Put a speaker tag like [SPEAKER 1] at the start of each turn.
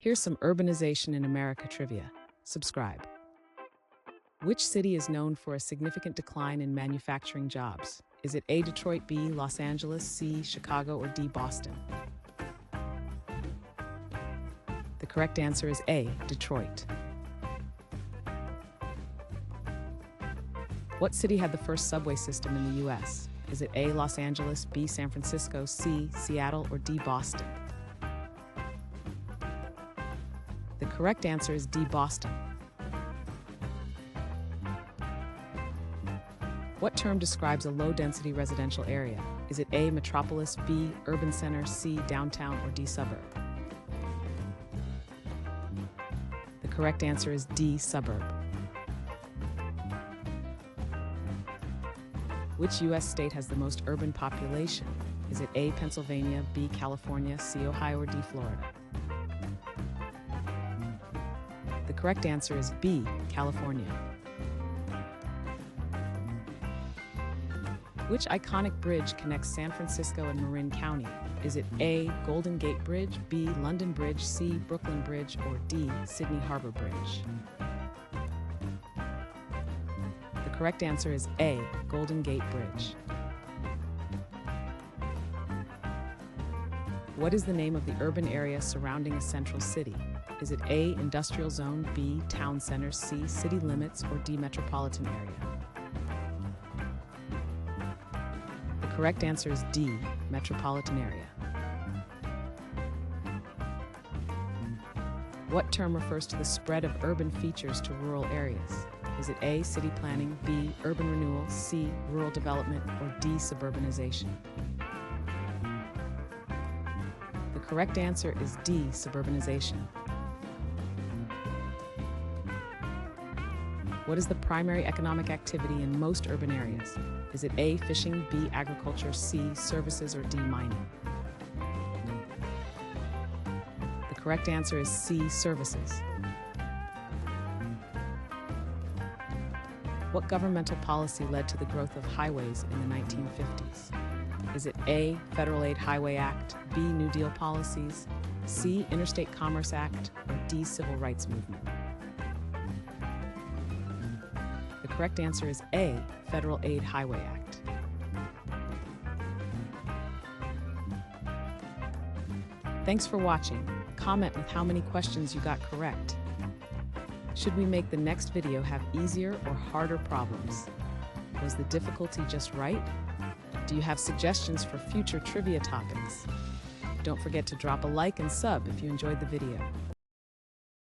[SPEAKER 1] Here's some urbanization in America trivia. Subscribe. Which city is known for a significant decline in manufacturing jobs? Is it A, Detroit, B, Los Angeles, C, Chicago, or D, Boston? The correct answer is A, Detroit. What city had the first subway system in the US? Is it A, Los Angeles, B, San Francisco, C, Seattle, or D, Boston? The correct answer is D, Boston. What term describes a low-density residential area? Is it A, metropolis, B, urban center, C, downtown, or D, suburb? The correct answer is D, suburb. Which U.S. state has the most urban population? Is it A, Pennsylvania, B, California, C, Ohio, or D, Florida? The correct answer is B, California. Which iconic bridge connects San Francisco and Marin County? Is it A, Golden Gate Bridge, B, London Bridge, C, Brooklyn Bridge, or D, Sydney Harbor Bridge? The correct answer is A, Golden Gate Bridge. What is the name of the urban area surrounding a central city? Is it A, industrial zone, B, town center, C, city limits, or D, metropolitan area? The correct answer is D, metropolitan area. What term refers to the spread of urban features to rural areas? Is it A, city planning, B, urban renewal, C, rural development, or D, suburbanization? The correct answer is D, suburbanization. What is the primary economic activity in most urban areas? Is it A, fishing, B, agriculture, C, services, or D, mining? The correct answer is C, services. What governmental policy led to the growth of highways in the 1950s? Is it A, Federal Aid Highway Act, B, New Deal policies, C, Interstate Commerce Act, or D, Civil Rights Movement? The correct answer is A, Federal Aid Highway Act. Thanks for watching. Comment with how many questions you got correct. Should we make the next video have easier or harder problems? Was the difficulty just right? Do you have suggestions for future trivia topics? Don't forget to drop a like and sub if you enjoyed the video.